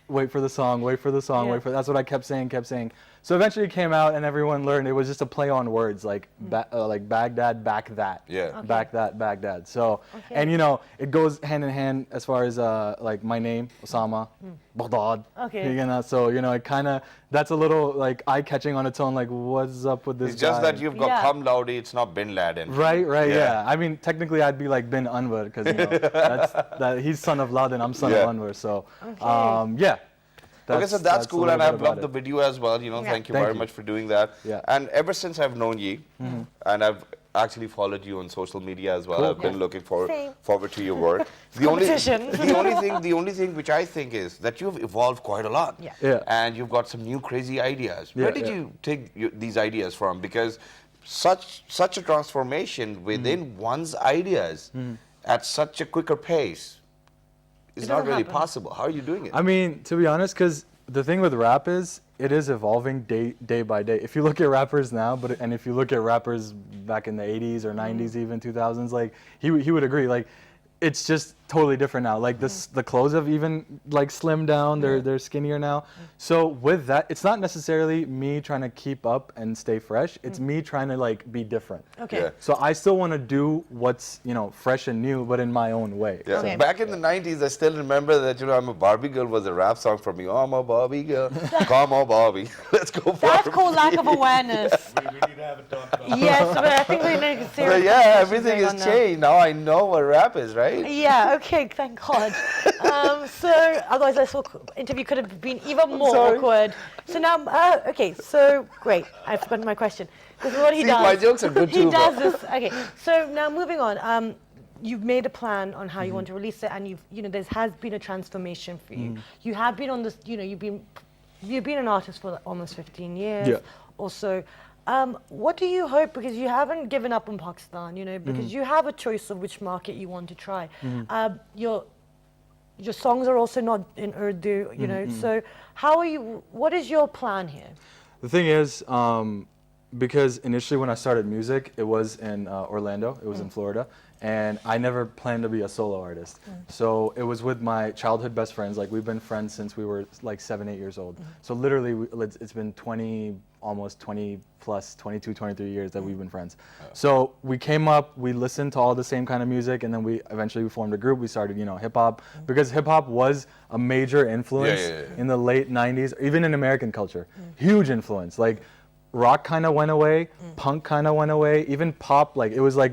Speaker 6: wait for the song, wait for the song,
Speaker 2: Yeah.
Speaker 6: wait for. That's what I kept saying. So eventually it came out, and everyone learned it was just a play on words, like like Baghdad, back that.
Speaker 1: Yeah.
Speaker 2: Okay.
Speaker 6: Back that, Baghdad. So,
Speaker 2: Okay.
Speaker 6: and it goes hand in hand as far as like my name, Osama, Baghdad.
Speaker 2: Okay.
Speaker 6: So it kind of, that's a little like eye-catching on its own. Like, what's up with this
Speaker 1: It's just
Speaker 6: guy?
Speaker 1: that you've got
Speaker 2: Yeah.
Speaker 1: Cum Laude, it's not Bin Laden.
Speaker 6: Right,
Speaker 1: Yeah.
Speaker 6: yeah. I mean, technically, I'd be like bin Anwar because he's son of Laden, I'm son
Speaker 1: Yeah.
Speaker 6: of Anwar. So,
Speaker 2: Okay.
Speaker 6: yeah.
Speaker 1: Okay, so that's
Speaker 6: a
Speaker 1: cool,
Speaker 6: little
Speaker 1: and
Speaker 6: bit
Speaker 1: I've
Speaker 6: about
Speaker 1: loved the
Speaker 6: it.
Speaker 1: video as well. Thank you
Speaker 6: Thank
Speaker 1: very
Speaker 6: you.
Speaker 1: much for doing that.
Speaker 6: Yeah.
Speaker 1: And ever since I've known you, and I've actually followed you on social media as well.
Speaker 6: Cool.
Speaker 1: I've been looking
Speaker 2: Same.
Speaker 1: forward to your work.
Speaker 2: Competition.
Speaker 1: The only thing which I think is that you've evolved quite a lot.
Speaker 2: Yeah.
Speaker 6: Yeah.
Speaker 1: And you've got some new crazy ideas. Where
Speaker 6: Yeah,
Speaker 1: did
Speaker 6: yeah.
Speaker 1: you take these ideas from? Because such a transformation within one's ideas at such a quicker pace is not
Speaker 2: doesn't
Speaker 1: really
Speaker 2: happen.
Speaker 1: possible. How are you doing it?
Speaker 6: I mean, to be honest, because the thing with rap is it is evolving day by day. If you look at rappers now, and if you look at rappers back in the 80s or 90s, even 2000s, like he would agree. Like, it's just totally different now. Like the clothes have even like slimmed down. They're skinnier now. So with that, it's not necessarily me trying to keep up and stay fresh. It's me trying to like be different.
Speaker 2: Okay.
Speaker 1: Yeah.
Speaker 6: So I still want to do what's fresh and new, but in my own way.
Speaker 1: Yeah.
Speaker 2: Okay.
Speaker 1: Back in the 90s, I still remember that, I'm a Barbie girl was a rap song for me. Oh, I'm a Barbie girl. Come on, Barbie. Let's go for
Speaker 2: That's
Speaker 1: it.
Speaker 2: called lack of awareness.
Speaker 4: We need to have a talk about
Speaker 2: Yes, but I think we need to
Speaker 1: So
Speaker 2: seriously.
Speaker 1: yeah, everything has changed. Now I know what rap is, right?
Speaker 2: Yeah, okay, thank God. So otherwise this interview could have been even more
Speaker 6: sorry.
Speaker 2: awkward. So now, okay, so great. I've forgotten my question. This is what he
Speaker 1: See,
Speaker 2: does.
Speaker 1: my jokes are good
Speaker 2: He
Speaker 1: too,
Speaker 2: does
Speaker 1: bro.
Speaker 2: this. Okay, so now moving on. You've made a plan on how you want to release it, and there has been a transformation for you. You have been on this. You've been an artist for almost 15 years.
Speaker 6: Yeah.
Speaker 2: Also, what do you hope? Because you haven't given up on Pakistan, because you have a choice of which market you want to try. Your songs are also not in Urdu, So how are you? What is your plan here?
Speaker 6: The thing is, because initially when I started music, it was in Orlando, it was in Florida, and I never planned to be a solo artist. So it was with my childhood best friends. Like, we've been friends since we were like 7, 8 years old. So literally, it's been almost 20 plus, 22, 23 years that we've been friends. So we came up, we listened to all the same kind of music, and then we eventually formed a group. We started, hip hop, because hip hop was a major influence
Speaker 1: Yeah.
Speaker 6: in the late 90s, even in American culture. Huge influence. Like, rock kind of went away, punk kind of went away, even pop, like it was like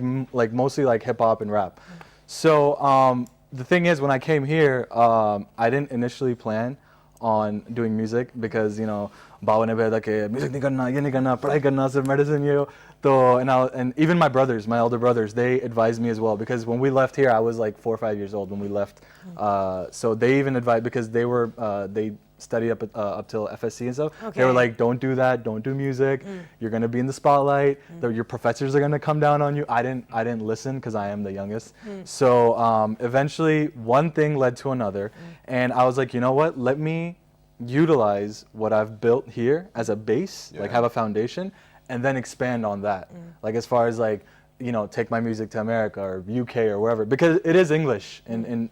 Speaker 6: mostly like hip hop and rap. So the thing is, when I came here, I didn't initially plan on doing music because bawa ne baheda ke music nahi karna, ye nahi karna, padhai karna, sirf medicine ye. And even my brothers, my elder brothers, they advised me as well, because when we left here, I was like 4 or 5 years old when we left. So they even advised, because they studied up till FSC and stuff. They were
Speaker 2: Okay.
Speaker 6: like, don't do that, don't do music. You're gonna be in the spotlight. Your professors are gonna come down on you. I didn't listen because I am the youngest. So eventually, one thing led to another, and I was like, you know what? Let me utilize what I've built here as a base, like
Speaker 1: Yeah.
Speaker 6: have a foundation, and then expand on that. Like, as far as like, take my music to America or UK or wherever, because it is English in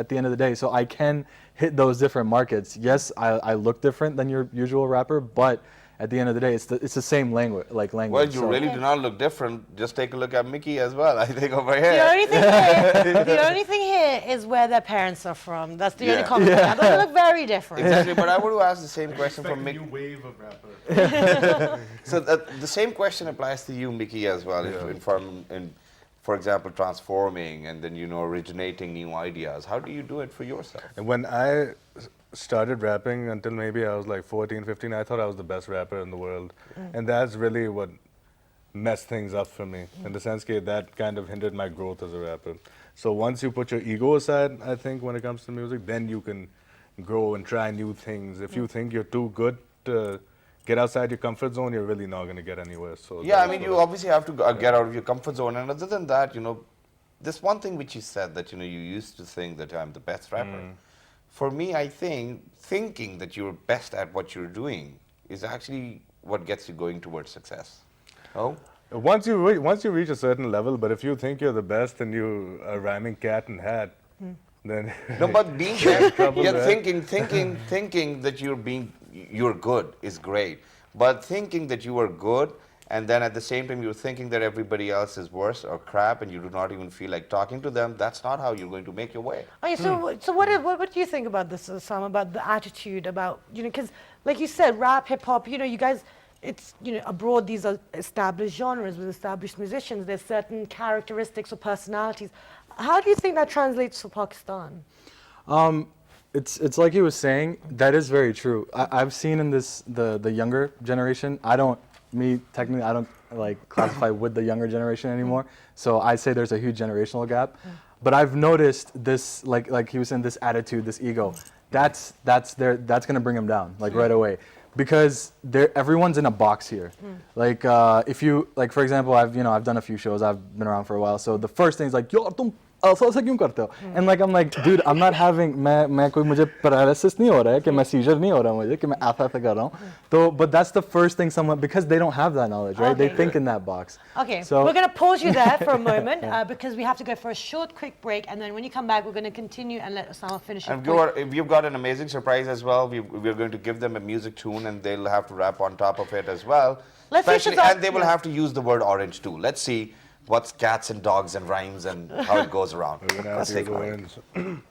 Speaker 6: at the end of the day. So I can hit those different markets. Yes, I look different than your usual rapper, but at the end of the day, it's the same language.
Speaker 1: Well, you
Speaker 6: So-
Speaker 1: really do not look different. Just take a look at Mickey as well. I think over
Speaker 2: The
Speaker 1: here.
Speaker 2: only thing here is where their parents are from. That's the only
Speaker 1: Yeah.
Speaker 2: comment. I don't look very different.
Speaker 1: Exactly, but I want to ask the same question
Speaker 4: expect
Speaker 1: from
Speaker 4: a
Speaker 1: Mickey.
Speaker 4: new wave of rappers.
Speaker 1: So the same question applies to you, Mickey, as well. For example, transforming and then originating new ideas. How do you do it for yourself?
Speaker 4: And when I started rapping, until maybe I was like 14, 15, I thought I was the best rapper in the world. And that's really what messed things up for me, in the sense that kind of hindered my growth as a rapper. So once you put your ego aside, I think, when it comes to music, then you can grow and try new things. If you think you're too good to get outside your comfort zone, you're really not going to get anywhere. So
Speaker 1: Yeah, I
Speaker 4: that's
Speaker 1: mean,
Speaker 4: what
Speaker 1: you obviously have to get out of your comfort zone. And other than that, this one thing which you said, that, you used to think that I'm the best rapper. For me, I think thinking that you're best at what you're doing is actually what gets you going towards success. Oh?
Speaker 4: Once you reach a certain level, but if you think you're the best and you are rhyming cat and hat, then
Speaker 1: No, but being there,
Speaker 4: trouble
Speaker 1: yeah,
Speaker 4: there.
Speaker 1: thinking that you're good is great. But thinking that you are good, and then at the same time you're thinking that everybody else is worse or crap, and you do not even feel like talking to them, that's not how you're going to make your way.
Speaker 2: Okay, so what do you think about this, Sam? About the attitude, about because like you said, rap, hip hop, you guys, it's abroad these are established genres with established musicians. There's certain characteristics or personalities. How do you think that translates to Pakistan?
Speaker 6: It's like he was saying. That is very true. I've seen in the younger generation. I don't like classify with the younger generation anymore. So I'd say there's a huge generational gap. But I've noticed this, like he was saying, this attitude, this ego. That's gonna bring him down like right away, because everyone's in a box here. Like if you like, for example, I've done a few shows. I've been around for a while. So the first thing is like, yo, tum ऐसा क्यों करते हो? And like I'm like, dude, I'm not having मैं कोई मुझे paralysis नहीं हो रहा है कि मैं seizure नहीं हो रहा मुझे कि मैं ऐसा कर रहा हूँ. तो but that's the first thing someone, because they don't have that knowledge, right? They
Speaker 2: Okay.
Speaker 6: think in that box.
Speaker 2: Okay,
Speaker 6: So
Speaker 2: we're going to pause you there for a moment because we have to go for a short, quick break, and then when you come back, we're going to continue and let Osama finish.
Speaker 1: And
Speaker 2: his
Speaker 1: we've got an amazing surprise as well. We're going to give them a music tune, and they'll have to rap on top of it as well.
Speaker 2: Let's see
Speaker 1: Especially,
Speaker 2: Shazad-
Speaker 1: and they will
Speaker 2: yeah.
Speaker 1: have to use the word orange too. Let's see what's cats and dogs and rhymes and how it goes around.
Speaker 4: We're gonna have
Speaker 1: Let's
Speaker 4: to
Speaker 1: take a
Speaker 4: go
Speaker 1: break.
Speaker 4: in.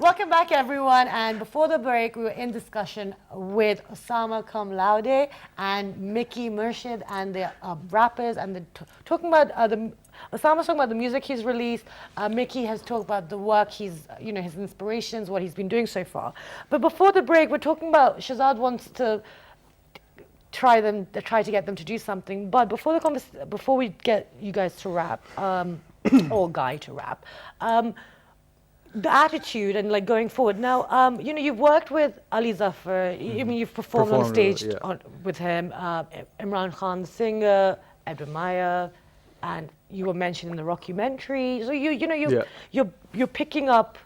Speaker 2: Welcome back, everyone. And before the break, we were in discussion with Osama Cum Laude and Mickey Murshid and the rappers, and talking about Osama's talking about the music he's released. Mickey has talked about the work he's, his inspirations, what he's been doing so far. But before the break, we're talking about Shazad wants to try to get them to do something. But before we get you guys to rap, or Guy to rap. The attitude and like going forward. Now, you've worked with Ali Zafar. I mean, you've performed on
Speaker 6: Performed,
Speaker 2: stage
Speaker 6: yeah.
Speaker 2: with him. Imran Khan, the singer, Edwin Maya, and you were mentioned in the rockumentary. So you're picking up.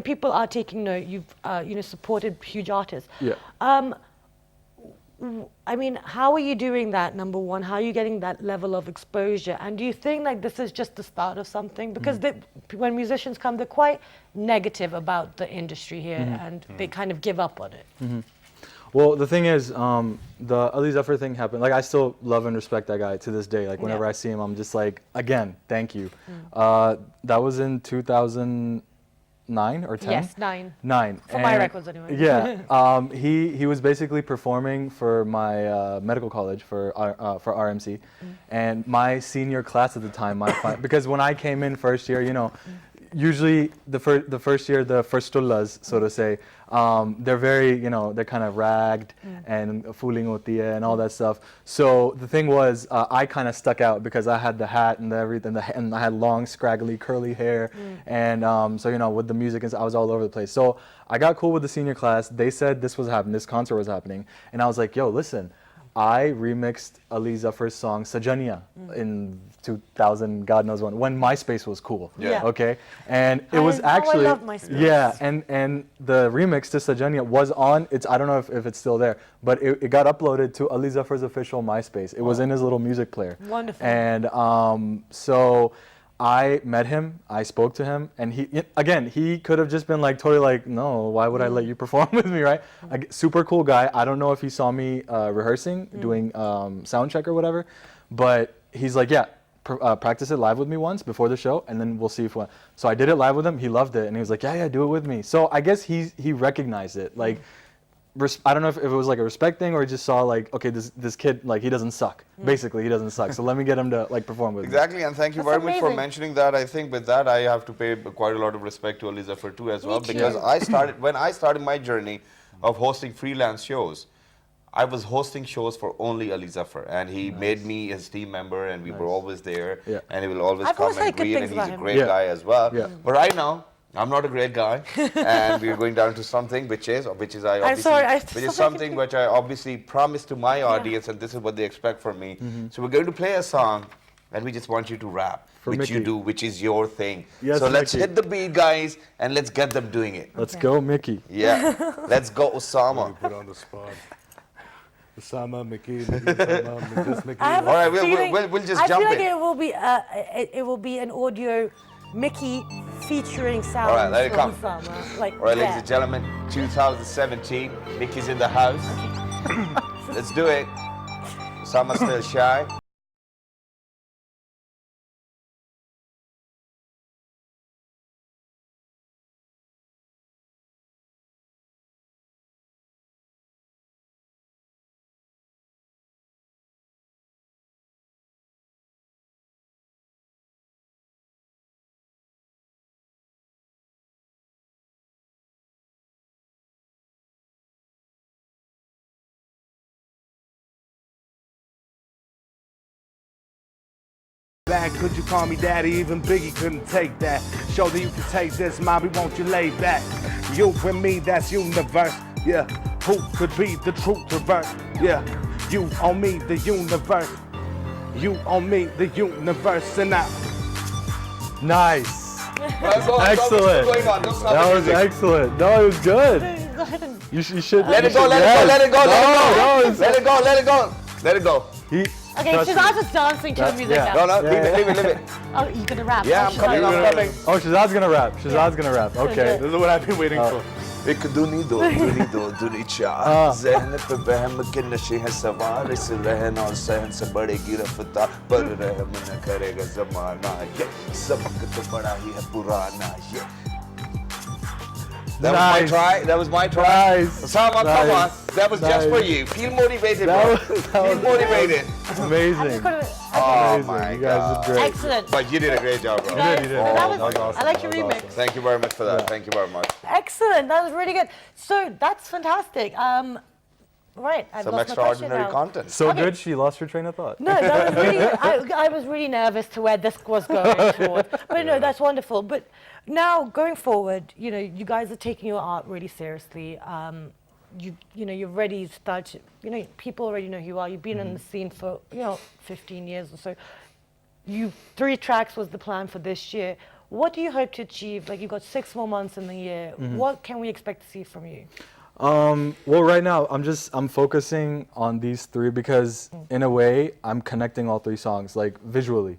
Speaker 2: People are taking note. You've supported huge artists.
Speaker 6: Yeah.
Speaker 2: I mean, how are you doing that, number one? How are you getting that level of exposure? And do you think like this is just the start of something? Because when musicians come, they're quite negative about the industry here and they kind of give up on it.
Speaker 6: Well, the thing is, the Ali Zafar thing happened. Like, I still love and respect that guy to this day. Like, whenever
Speaker 2: Yeah.
Speaker 6: I see him, I'm just like, again, thank you. That was in 2009 or 10?
Speaker 2: Yes, 9.
Speaker 6: 9.
Speaker 2: For my records, anyway.
Speaker 6: Yeah. He was basically performing for my medical college for RMC, and my senior class at the time, because when I came in first year, usually the first year, the first tullas, so to say, they're very, they're kind of ragged and fooling hoti hai and all that stuff. So the thing was, I kind of stuck out because I had the hat and everything, and I had long, scraggly, curly hair, and so with the music, I was all over the place. So I got cool with the senior class. They said this was happening, this concert was happening, and I was like, yo, listen. I remixed Ali Zafar's song Sajaniya in 2000, God knows when MySpace was cool.
Speaker 2: Yeah.
Speaker 6: Okay. And it was actually
Speaker 2: I love MySpace.
Speaker 6: yeah, and the remix to Sajaniya was on. I don't know if it's still there, but it got uploaded to Ali Zafar's official MySpace. It was in his little music player.
Speaker 2: Wonderful.
Speaker 6: And so I met him, I spoke to him, and he could have just been like totally like, no, why would I let you perform with me, right? Super cool guy. I don't know if he saw me rehearsing, doing sound check or whatever, but he's like, yeah, practice it live with me once before the show, and then we'll see if what. So I did it live with him. He loved it, and he was like, yeah, do it with me. So I guess he recognized it, like. I don't know if it was like a respect thing or he just saw like, okay, this kid, like, he doesn't suck. Basically, he doesn't suck. So let me get him to like perform with me.
Speaker 1: Exactly, and thank you
Speaker 2: That's
Speaker 1: very much for
Speaker 2: amazing.
Speaker 1: mentioning that. I think with that, I have to pay quite a lot of respect to Ali Zafar too as well,
Speaker 2: too.
Speaker 1: because when I started my journey of hosting freelance shows, I was hosting shows for only Ali Zafar, and he made me his team member, and we were always there,
Speaker 6: Yeah.
Speaker 1: and he will always
Speaker 2: I've
Speaker 1: come
Speaker 2: always
Speaker 1: and
Speaker 2: heard good
Speaker 1: greet, and
Speaker 2: things
Speaker 1: he's
Speaker 2: about
Speaker 1: a
Speaker 2: him.
Speaker 1: great
Speaker 6: Yeah.
Speaker 1: guy as well.
Speaker 6: Yeah.
Speaker 1: But right now, I'm not a great guy, and we're going down to something which is I obviously,
Speaker 2: sorry,
Speaker 1: which is something which I obviously promised to my audience, and this is what they expect from me. So we're going to play a song, and we just want you to rap,
Speaker 6: For
Speaker 1: which you
Speaker 6: Mickey.
Speaker 1: do, which is your thing.
Speaker 6: Yes,
Speaker 1: so let's
Speaker 6: Mickey.
Speaker 1: hit the beat, guys, and let's get them doing it.
Speaker 6: Let's go, Mickey.
Speaker 1: Yeah, let's go, Osama.
Speaker 4: Put on the spot. Osama, Mickey, Osama, just Mickey.
Speaker 2: I have a
Speaker 1: All right,
Speaker 2: feeling,
Speaker 1: we'll just
Speaker 2: I
Speaker 1: jump
Speaker 2: feel like
Speaker 1: in.
Speaker 2: it will be an audio Mickey featuring sounds
Speaker 1: All right, let it
Speaker 2: from
Speaker 1: come.
Speaker 2: Osama. Like,
Speaker 1: All right, ladies
Speaker 2: yeah.
Speaker 1: and gentlemen, 2017, Mickey's in the house. Let's do it. Osama's still shy.
Speaker 7: Back, could you call me daddy? Even Biggie couldn't take that. Show that you can take this, mommy, won't you lay back? You and me, that's universe, yeah. Who could be the truth reverse? Yeah, you on me, the universe. You on me, the universe, and I.
Speaker 6: Nice.
Speaker 1: What's
Speaker 6: Excellent.
Speaker 1: going on? Don't stop
Speaker 6: That
Speaker 1: the
Speaker 6: was
Speaker 1: music.
Speaker 6: excellent. No, it was good.
Speaker 2: Go ahead and
Speaker 6: You should.
Speaker 1: Let
Speaker 6: you
Speaker 1: it go,
Speaker 6: should-
Speaker 1: let it go, let it go, let it go,
Speaker 6: No, no,
Speaker 1: let it go, let it go, let it go.
Speaker 6: He,
Speaker 2: okay,
Speaker 6: trust
Speaker 2: she's
Speaker 6: me.
Speaker 2: not just dancing to the music
Speaker 6: yeah.
Speaker 2: now.
Speaker 1: No, no, leave it, leave it, leave it.
Speaker 2: Oh, you're gonna rap.
Speaker 1: Yeah,
Speaker 2: Oh,
Speaker 1: I'm
Speaker 2: she's
Speaker 1: coming,
Speaker 2: not-
Speaker 1: I'm coming.
Speaker 6: Oh, Shazad's gonna rap. Shazad's gonna rap. Okay.
Speaker 4: This is what I've been waiting for.
Speaker 1: एक दुनी दो दुनी चार ज़हन पे बहम के नशे हैं सवार इस रहन और सहन से बढ़ेगी रफ्तार पर रहम न करेगा ज़माना ये सबक तो बड़ा ही है पुराना ये That was my
Speaker 6: Nice.
Speaker 1: try. That was my try.
Speaker 6: Nice.
Speaker 1: Osama, come on.
Speaker 6: Nice.
Speaker 1: That was just for
Speaker 6: Nice.
Speaker 1: you. Feel motivated,
Speaker 6: That
Speaker 1: bro.
Speaker 6: was- that
Speaker 1: Feel
Speaker 6: was-
Speaker 1: motivated.
Speaker 6: Amazing.
Speaker 1: Oh
Speaker 6: Amazing.
Speaker 1: my
Speaker 6: You guys
Speaker 1: God.
Speaker 6: did great.
Speaker 2: Excellent.
Speaker 1: But you did a great job, bro.
Speaker 2: Guys,
Speaker 6: you did.
Speaker 2: that
Speaker 1: Oh,
Speaker 2: was,
Speaker 6: awesome.
Speaker 2: I like your
Speaker 6: That was
Speaker 2: remix.
Speaker 6: awesome.
Speaker 1: Thank you very much for that. Thank you very much.
Speaker 2: Excellent. That was really good. So that's fantastic. Right. I've
Speaker 1: Some
Speaker 2: lost my question
Speaker 1: extraordinary
Speaker 2: now.
Speaker 1: content.
Speaker 6: So
Speaker 2: Okay.
Speaker 6: good, she lost her train of thought.
Speaker 2: No, that was really. I was really nervous to where this was going towards. But no, that's wonderful. But now going forward, you know, you guys are taking your art really seriously. You know, you've already started. You know, people already know who you are. You've been in the scene for 15 years or so. 3 tracks was the plan for this year. What do you hope to achieve? Like, you've got 6 more months in the year. What can we expect to see from you?
Speaker 6: Well, right now I'm focusing on these 3 because in a way I'm connecting all 3 songs like visually.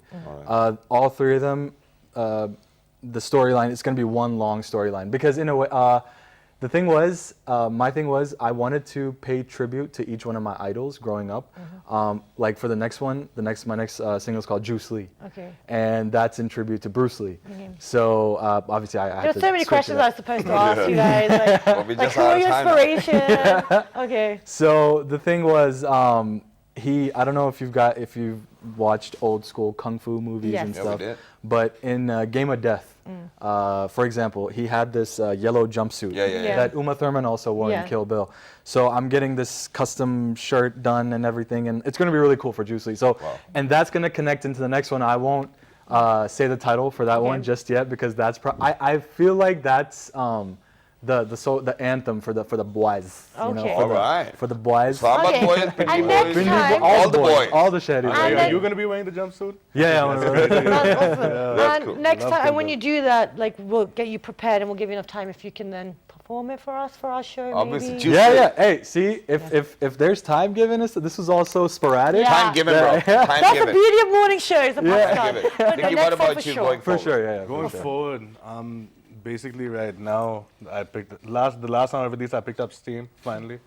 Speaker 6: All 3 of them, the storyline, it's gonna be one long storyline because in a way, the thing was, my thing was I wanted to pay tribute to each one of my idols growing up. Like for the next one, my next single is called Juice Lee.
Speaker 2: Okay.
Speaker 6: And that's in tribute to Bruce Lee. So obviously I had
Speaker 2: There's
Speaker 6: to
Speaker 2: so many
Speaker 6: switch it
Speaker 2: questions
Speaker 6: up.
Speaker 2: I was supposed to ask you guys. Like,
Speaker 1: Well, we
Speaker 2: like
Speaker 1: just
Speaker 2: who are
Speaker 1: out of
Speaker 2: your
Speaker 1: time now.
Speaker 2: inspiration? Okay.
Speaker 6: So the thing was, I don't know if you've watched old school kung fu movies
Speaker 2: Yes.
Speaker 6: and
Speaker 1: Yeah, we
Speaker 6: stuff,
Speaker 1: did.
Speaker 6: but in Game of Death, for example, he had this yellow jumpsuit
Speaker 1: Yeah, yeah,
Speaker 2: yeah.
Speaker 6: that Uma Thurman also wore
Speaker 2: Yeah.
Speaker 6: in Kill Bill. So I'm getting this custom shirt done and everything, and it's going to be really cool for Juice Lee. So, and that's going to connect into the next one. I won't say the title for that one just yet because that's I feel like that's the anthem for the boys. You know,
Speaker 2: Okay.
Speaker 6: for
Speaker 1: Alright.
Speaker 6: for the boys.
Speaker 1: Slamba
Speaker 2: Okay.
Speaker 1: boys,
Speaker 2: And
Speaker 1: Pindi
Speaker 2: next
Speaker 1: boys.
Speaker 2: time-
Speaker 1: all the boys.
Speaker 6: All the shaddies.
Speaker 2: And
Speaker 4: Are
Speaker 2: then-
Speaker 4: you going to be wearing the jumpsuit?
Speaker 6: Yeah, I'm gonna-
Speaker 2: That's awesome.
Speaker 1: That's
Speaker 2: And
Speaker 1: cool.
Speaker 2: next
Speaker 4: Love
Speaker 2: time, and when
Speaker 4: Kill
Speaker 2: you do that, like, we'll get you prepared and we'll give you enough time if you can then perform it for us for our show.
Speaker 1: Obviously,
Speaker 2: maybe.
Speaker 1: Juice
Speaker 6: Yeah,
Speaker 1: Lee.
Speaker 6: yeah. Hey, see, if there's time given us, this was also sporadic.
Speaker 2: Yeah.
Speaker 1: Time given, bro.
Speaker 6: Yeah.
Speaker 1: Time
Speaker 2: That's the
Speaker 1: given.
Speaker 2: beauty of morning shows, the
Speaker 6: Yeah.
Speaker 2: podcast.
Speaker 1: Give it.
Speaker 2: But the
Speaker 1: Nikki,
Speaker 2: next
Speaker 1: what
Speaker 2: time
Speaker 1: about
Speaker 2: for
Speaker 1: you
Speaker 2: sure.
Speaker 1: going
Speaker 6: For
Speaker 1: forward?
Speaker 6: sure, yeah.
Speaker 4: Going
Speaker 6: for sure.
Speaker 4: forward, basically right now, I picked the last song I released. I picked up steam finally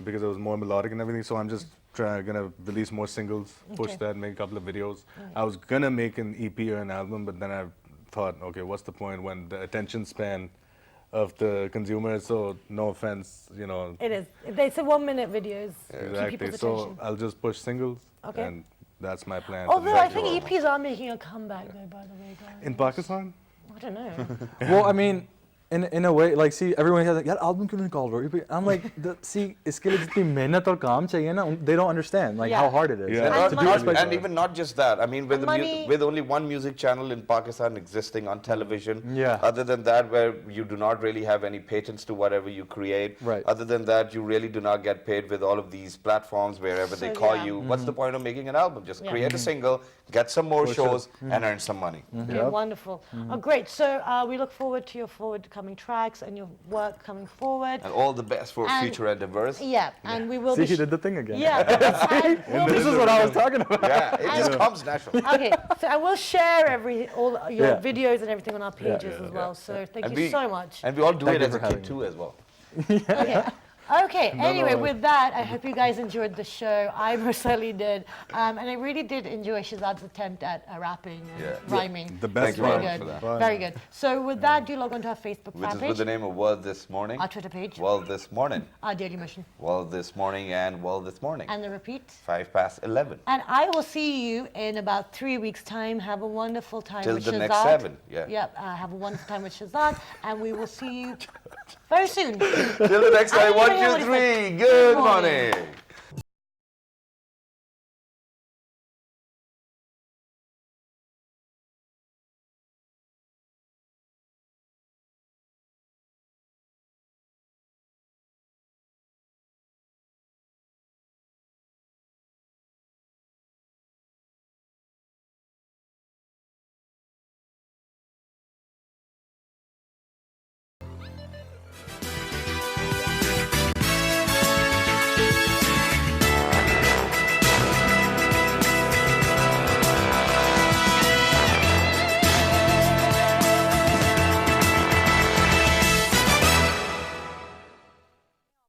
Speaker 4: because it was more melodic and everything. So I'm just gonna release more singles, push that, make a couple of videos. I was gonna make an EP or an album, but then I thought, okay, what's the point when the attention span of the consumer is so, no offense, you know.
Speaker 2: It is. It's a 1-minute videos. Keep
Speaker 4: Exactly.
Speaker 2: people's
Speaker 4: So
Speaker 2: attention.
Speaker 4: I'll just push singles,
Speaker 2: Okay.
Speaker 4: and that's my plan. for the
Speaker 2: Although I
Speaker 4: next
Speaker 2: think
Speaker 4: year.
Speaker 2: EPs are making a comeback, though, by the way, guys.
Speaker 4: In Pakistan.
Speaker 2: I don't know.
Speaker 6: Well, I mean, in a way, like, see, everyone has like, यार album क्यों निकाल रहे हो? I'm like, see, इसके लिए जितनी मेहनत और काम चाहिए ना, they don't understand like how hard it is.
Speaker 1: And,
Speaker 2: And money.
Speaker 1: and even not just that. I mean, with,
Speaker 2: Money.
Speaker 1: with only one music channel in Pakistan existing on television.
Speaker 6: Yeah.
Speaker 1: Other than that, where you do not really have any patents to whatever you create.
Speaker 6: Right.
Speaker 1: Other than that, you really do not get paid with all of these platforms wherever they call
Speaker 2: yeah.
Speaker 1: you. What's the point of making an album? Just
Speaker 2: Yeah.
Speaker 1: create a single, get some more shows, and earn some money.
Speaker 2: Okay, wonderful. Oh, great. So we look forward to your forward-coming tracks and your work coming forward.
Speaker 1: And all the best for
Speaker 2: And-
Speaker 1: future endeavors.
Speaker 2: Yeah, and we will
Speaker 6: See,
Speaker 2: be.
Speaker 6: he did the thing again.
Speaker 2: Yeah. and we'll
Speaker 6: This
Speaker 2: be-
Speaker 6: is what I was talking about.
Speaker 1: Yeah, it just comes natural.
Speaker 2: Okay, so I will share all your
Speaker 6: Yeah.
Speaker 2: videos and everything on our pages as well. So thank
Speaker 1: And
Speaker 2: you
Speaker 1: we-
Speaker 2: so much.
Speaker 1: And we all do
Speaker 6: Thank
Speaker 1: it
Speaker 6: you
Speaker 1: as a
Speaker 6: for having
Speaker 1: kid
Speaker 6: me.
Speaker 1: too as well.
Speaker 2: Okay. Okay. Anyway,
Speaker 6: no.
Speaker 2: with that, I hope you guys enjoyed the show. I most certainly did, and I really did enjoy Shazad's attempt at rapping and
Speaker 1: Yeah.
Speaker 2: rhyming.
Speaker 4: The best
Speaker 1: Thank you
Speaker 2: Very
Speaker 1: very much
Speaker 2: good.
Speaker 1: for that.
Speaker 2: Very good. So with that, do log on to our Facebook
Speaker 1: Which is
Speaker 2: fan
Speaker 1: with the
Speaker 2: page,
Speaker 1: name of World This Morning.
Speaker 2: our Twitter page,
Speaker 1: World This Morning.
Speaker 2: our Daily Mission,
Speaker 1: World This Morning and World This Morning.
Speaker 2: and the repeat.
Speaker 1: 11.
Speaker 2: And I will see you in about 3 weeks' time. Have a wonderful time
Speaker 1: Till
Speaker 2: with
Speaker 1: the
Speaker 2: Shazad.
Speaker 1: next 7, yeah.
Speaker 2: Yep. Have a wonderful time with Shazad, and we will see you very soon.
Speaker 1: Till the next time,
Speaker 2: I don't
Speaker 1: 1,
Speaker 2: even know
Speaker 1: 2,
Speaker 2: what he
Speaker 1: 3. Good
Speaker 2: morning.
Speaker 1: morning.